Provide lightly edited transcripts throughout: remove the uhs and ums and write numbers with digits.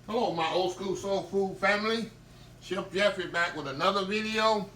Hello my old school soul food family. Chef Jeffrey back with another video.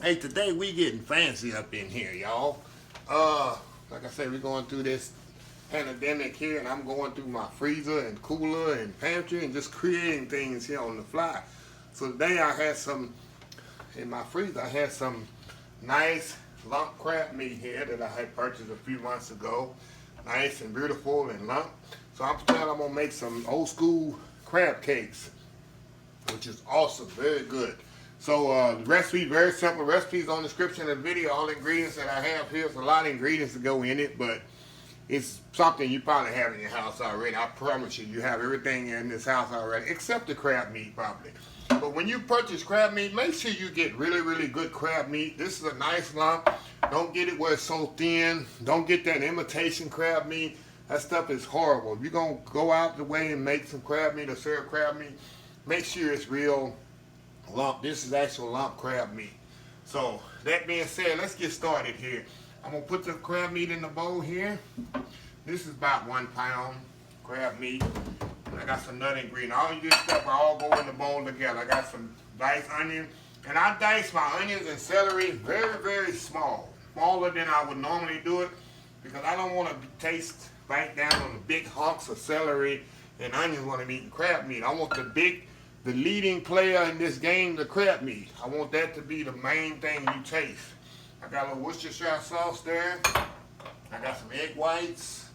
Hey, today we getting fancy up in here, y'all. Like I said, we're going through this pandemic here, and I'm going through my freezer and cooler and pantry and just creating things here on the fly. So today I had some, in my freezer, I had some nice lump crab meat here that I had purchased a few months ago. Nice and beautiful and lump. So I'm gonna make some old school crab cakes, which is awesome, very good. So the recipe, very simple. Recipes on the description of the video. All the ingredients that I have here, there's a lot of ingredients to go in it, but it's something you probably have in your house already. I promise you, you have everything in this house already, except the crab meat probably. But when you purchase crab meat, make sure you get really, really good crab meat. This is a nice lump. Don't get it where it's so thin. Don't get that imitation crab meat. That stuff is horrible. If you're going to go out the way and make some crab meat or serve crab meat, make sure it's real lump. This is actual lump crab meat. So, that being said, let's get started here. I'm going to put the crab meat in the bowl here. This is about 1 pound crab meat. I got some nut ingredients. All this stuff all go in the bowl together. I got some diced onion. And I dice my onions and celery very, very small. Smaller than I would normally do it, because I don't want to taste right down on the big hunks of celery and onions when I'm eating crab meat. I want the leading player in this game, the crab meat. I want that to be the main thing you taste. I got a little Worcestershire sauce there. I got some egg whites.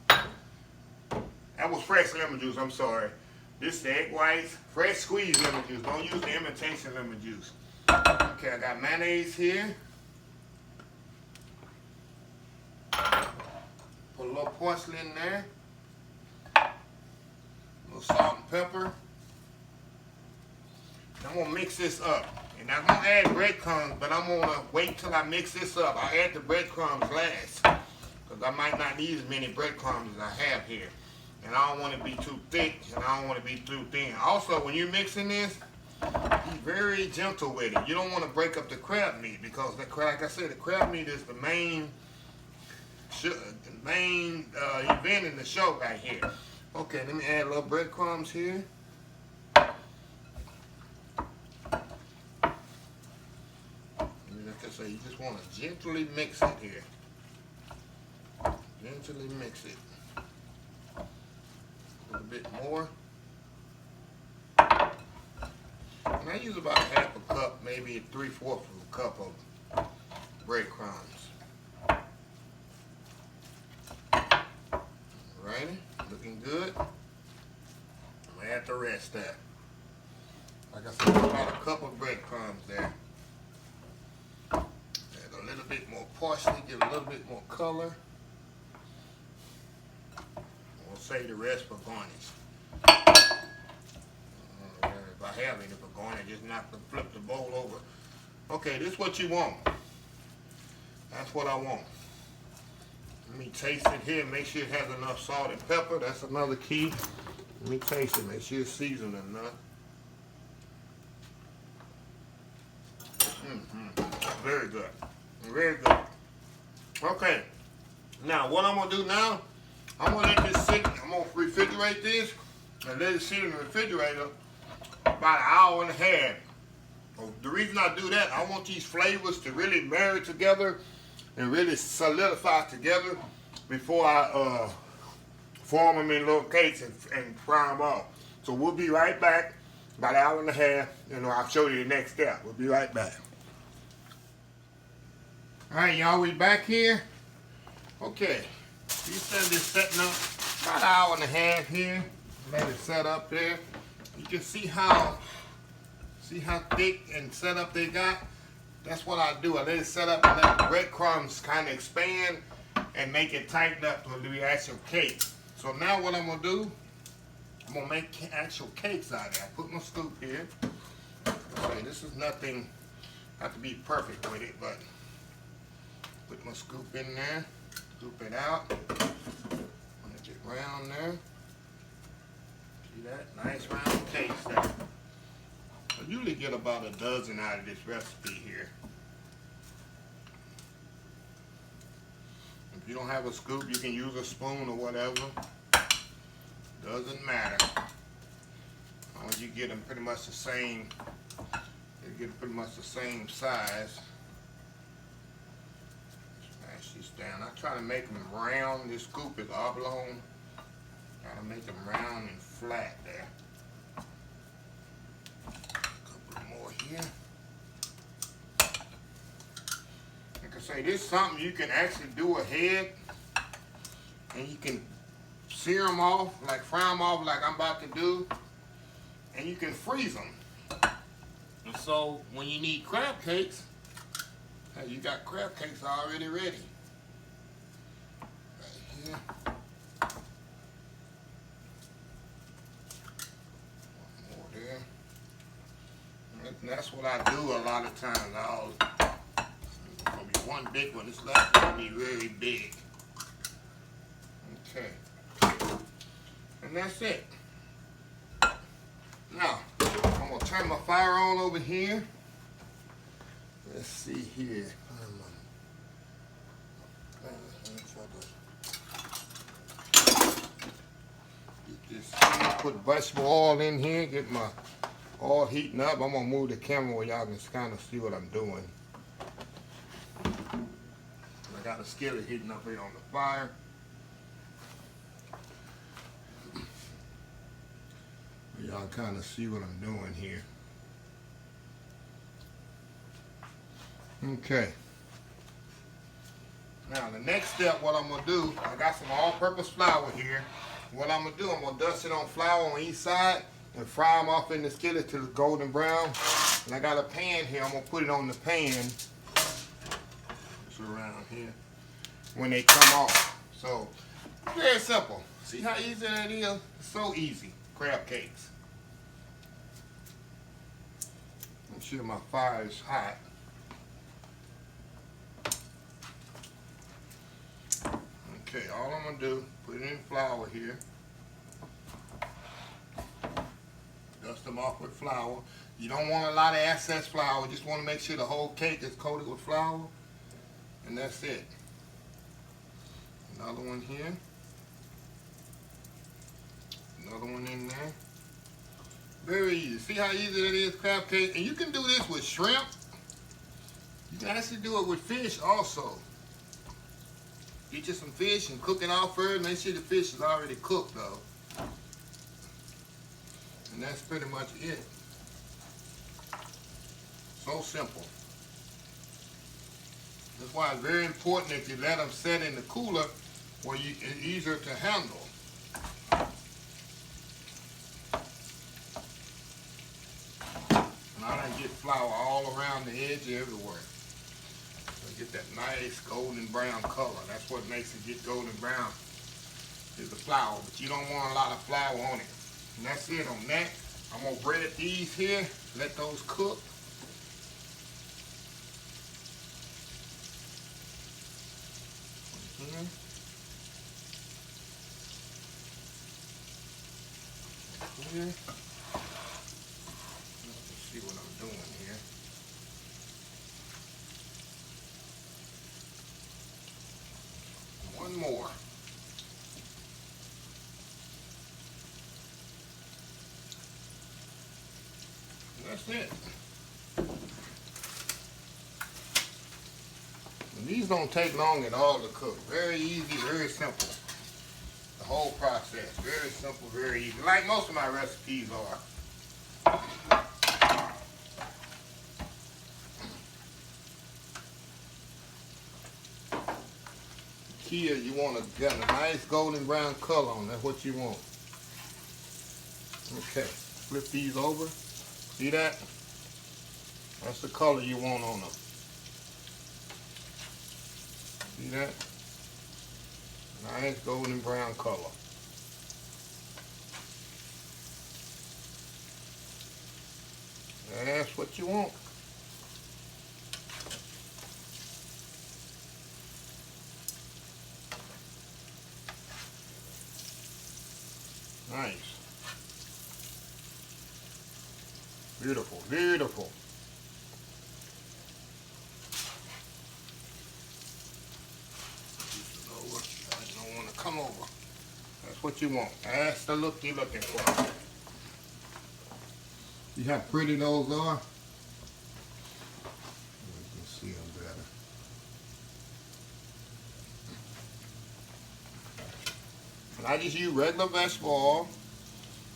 That was fresh lemon juice, I'm sorry. This is the egg whites, fresh squeezed lemon juice. Don't use the imitation lemon juice. Okay, I got mayonnaise here. Put a little parsley in there. A little salt and pepper. I'm going to mix this up. And I'm going to add breadcrumbs, but I'm going to wait till I mix this up. I'll add the breadcrumbs last, because I might not need as many breadcrumbs as I have here. And I don't want to be too thick, and I don't want to be too thin. Also, when you're mixing this, be very gentle with it. You don't want to break up the crab meat, because, like I said, the crab meat is the main event in the show right here. Okay, let me add a little breadcrumbs here. Like I say, you just want to gently mix it here. Gently mix it. A little bit more. And I use about half a cup, maybe 3/4 of a cup of breadcrumbs. Alrighty, looking good. I'm gonna add the rest there. Like I said, about a cup of breadcrumbs there. Add a little bit more parsley, give it a little bit more color. We'll save the rest for garnish. If I have any for garnish, just not to flip the bowl over. Okay, this is what you want. That's what I want. Let me taste it here. Make sure it has enough salt and pepper. That's another key. Let me taste it. Make sure it's seasoned enough. Very good. Very good. Okay. Now, what I'm going to do now, I'm going to let this sit. I'm going to refrigerate this and let it sit in the refrigerator about an hour and a half. The reason I do that, I want these flavors to really marry together and really solidify together before I form them in little cakes and fry them off. So we'll be right back, about an hour and a half, and I'll show you the next step. We'll be right back. Alright, y'all, we back here. Okay, you said this setting up about an hour and a half here. Let it set up there. You can see how thick and set up they got. That's what I do. I let it set up and let the breadcrumbs kind of expand and make it tighten up to the actual cake. So now what I'm going to do, I'm going to make actual cakes out of it. I put my scoop here. Okay, this is nothing, have to be perfect with it, but put my scoop in there, scoop it out, make it round there. See that? Nice round cakes there. I usually get about a dozen out of this recipe here. If you don't have a scoop, you can use a spoon or whatever. Doesn't matter. All you get them pretty much the same. They get pretty much the same size. Smash these down. I try to make them round. This scoop is oblong. Try to make them round and flat there. A couple more here. Like I say, this is something you can actually do ahead, and you can sear them off, like fry them off like I'm about to do, and you can freeze them. And so when you need crab cakes, hey, you got crab cakes already ready. Right here. One more there. And that's what I do a lot of times. There's gonna be one big one. This last one will be very big. Okay. And that's it. Now, I'm going to turn my fire on over here. Let's see here. Get this here, put vegetable oil in here, get my oil heating up. I'm going to move the camera where y'all can kind of see what I'm doing. I got a skillet heating up here on the fire. Y'all kind of see what I'm doing here. Okay. Now the next step, what I'm gonna do, I got some all-purpose flour here. What I'm gonna do, I'm gonna dust it on flour on each side and fry them off in the skillet till it's golden brown. And I got a pan here. I'm gonna put it on the pan. It's around here. When they come off. So very simple. See how easy that is? It's so easy. Crab cakes. Make sure my fire is hot. Okay, all I'm gonna do, put it in flour here. Dust them off with flour. You don't want a lot of excess flour. Just want to make sure the whole cake is coated with flour. And that's it. Another one here. Another one in there. Very easy. See how easy that is, crab cake? And you can do this with shrimp. You can actually do it with fish also. Get you some fish and cook it off first. Make sure the fish is already cooked though. And that's pretty much it. So simple. That's why it's very important if you let them set in the cooler where it's easier to handle. And I done get flour all around the edge everywhere. So get that nice golden brown color. That's what makes it get golden brown is the flour. But you don't want a lot of flour on it. And that's it on that. I'm going to bread these here. Let those cook. Here. Here. Let's see what I'm doing here. One more. That's it. And these don't take long at all to cook. Very easy, very simple. The whole process. Very simple, very easy. Like most of my recipes are. The key is you want to get a nice golden brown color on. That's what you want. Okay. Flip these over. See that? That's the color you want on them. See that? Nice golden brown color. That's what you want. Nice. Beautiful, beautiful. I don't want to come over. That's what you want. That's the look you're looking for. See how pretty those are? You can see them better. And I just use regular vegetable oil.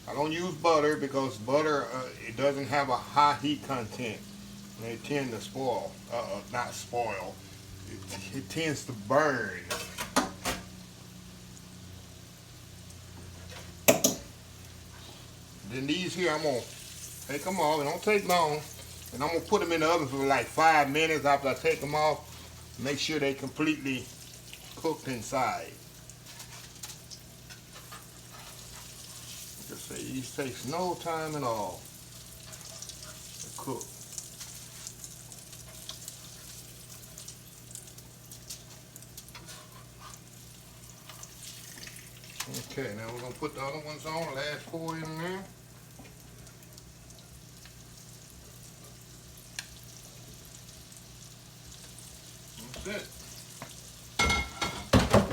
I don't use butter because butter, it doesn't have a high heat content. They tend to spoil, not spoil. It tends to burn. Then these here, I'm gonna take them off. It don't take long. And I'm gonna put them in the oven for like 5 minutes after I take them off. Make sure they completely cooked inside. Like I say, these takes no time at all to cook. Okay, now we're gonna put the other ones on, last 4 in there. That's it.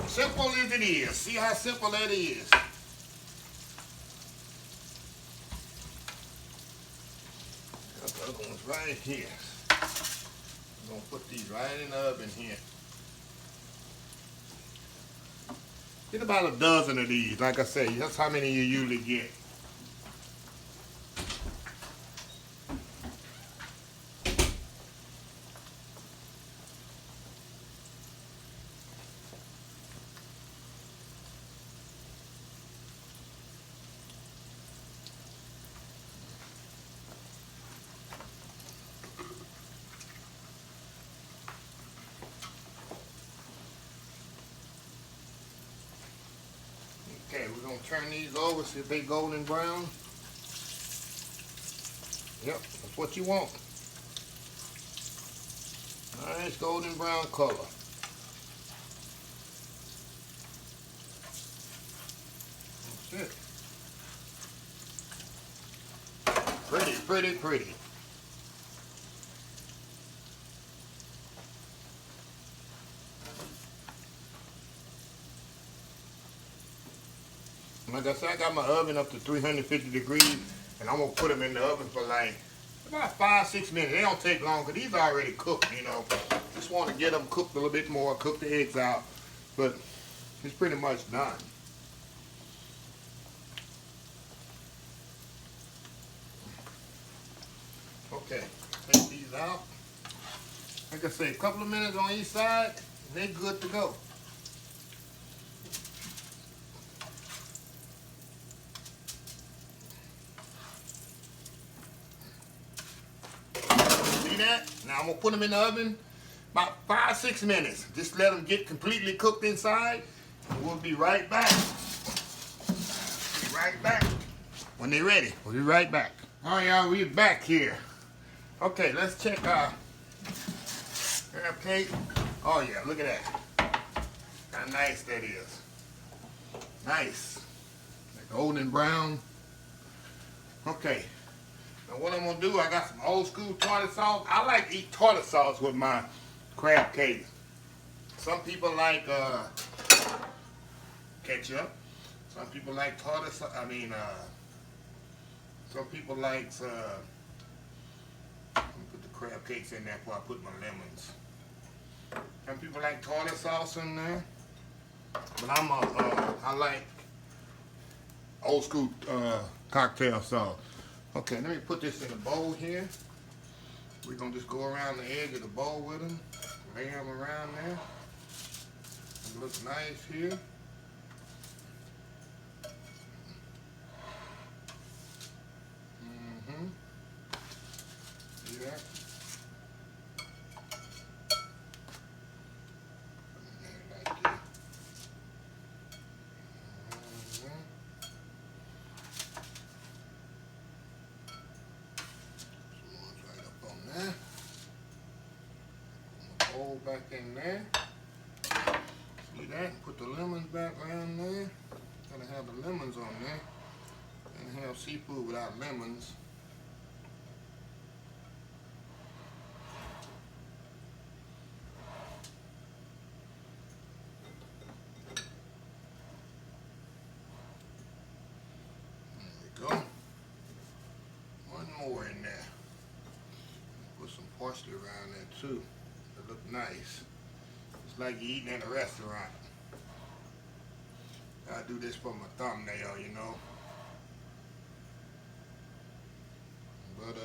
Simple as it is. See how simple that is. Got the other ones right here. I'm gonna put these right in the oven here. Get about a dozen of these. Like I say, that's how many you usually get. Okay, we're gonna turn these over, see if they golden brown. Yep, that's what you want. Nice golden brown color. That's it. Pretty, pretty, pretty. Like I said, I got my oven up to 350 degrees, and I'm gonna put them in the oven for like about 5-6 minutes. They don't take long because these are already cooked, you know. Just want to get them cooked a little bit more, cook the eggs out, but it's pretty much done. Okay, take these out. Like I say, a couple of minutes on each side, and they're good to go. That. Now I'm gonna put them in the oven about 5-6 minutes. Just let them get completely cooked inside, and we'll be right back. Be right back when they're ready. We'll be right back. All right, y'all, we're back here. Okay, let's check our crab cake. Oh yeah, look at that. How nice that is. Nice. Like golden brown. Okay. Now what I'm gonna do, I got some old school tartar sauce. I like to eat tartar sauce with my crab cake. Some people like ketchup. Some people like tartar sauce. Some people like let me put the crab cakes in there before I put my lemons. Some people like tartar sauce in there, but I like old school cocktail sauce. Okay, let me put this in a bowl here. We're gonna just go around the edge of the bowl with them, lay them around there. It looks nice here. See that? Like that. Back in there. See that? Put the lemons back around there. Gotta have the lemons on there. Can't have seafood without lemons. There we go. One more there. Put some parsley around there too. It look nice. It's like you're eating in a restaurant. I do this for my thumbnail, you know. But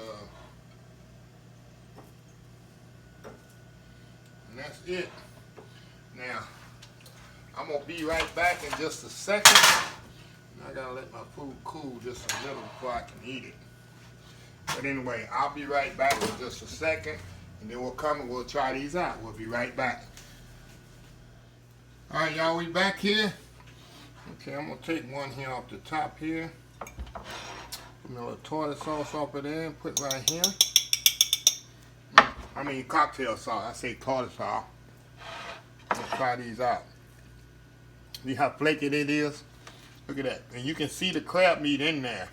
and that's it. Now, I'm gonna be right back in just a second. I gotta let my food cool just a little before I can eat it. But anyway, I'll be right back in just a second, and then we'll come and we'll try these out. We'll be right back. All right, y'all, we back here. Okay, I'm gonna take one here off the top here. Put a little tartar sauce off of there and put right here. I mean cocktail sauce. I say tartar sauce. Let's try these out. See how flaky it is? Look at that. And you can see the crab meat in there.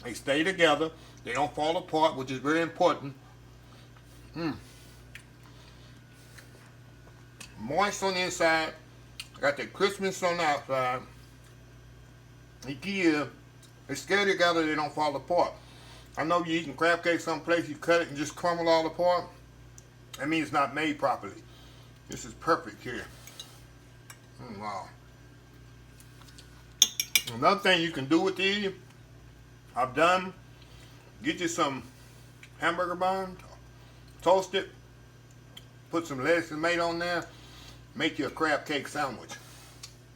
They stay together. They don't fall apart, which is very important. Moist on the inside. Got the crispness on the outside. The key is, they stay together, they don't fall apart. I know you're eating crab cake someplace, you cut it and just crumble all apart. That means it's not made properly. This is perfect here. Wow. Another thing you can do with these, I've done, get you some hamburger bun, toast it, put some lettuce and tomato on there, make you a crab cake sandwich.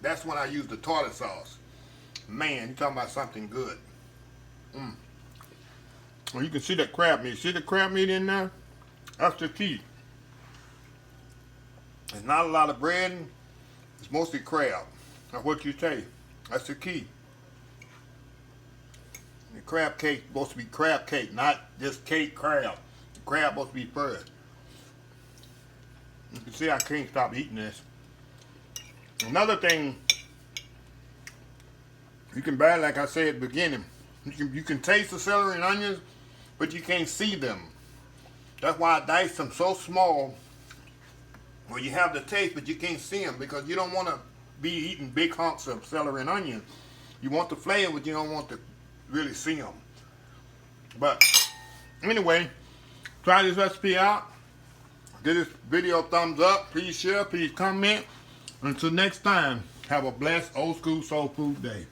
That's when I use the tartar sauce. Man, you're talking about something good. Well, you can see that crab meat. See the crab meat in there? That's the key. There's not a lot of bread. It's mostly crab. That's what you say. That's the key. The crab cake is supposed to be crab cake, not just cake crab. The crab supposed to be first. You can see I can't stop eating this. Another thing, you can buy, like I said at the beginning, you can taste the celery and onions, but you can't see them. That's why I dice them so small where you have the taste, but you can't see them, because you don't want to be eating big hunks of celery and onions. You want the flavor, but you don't want to really see them. But anyway, try this recipe out. Give this video a thumbs up. Please share, please comment. Until next time, have a blessed old school soul food day.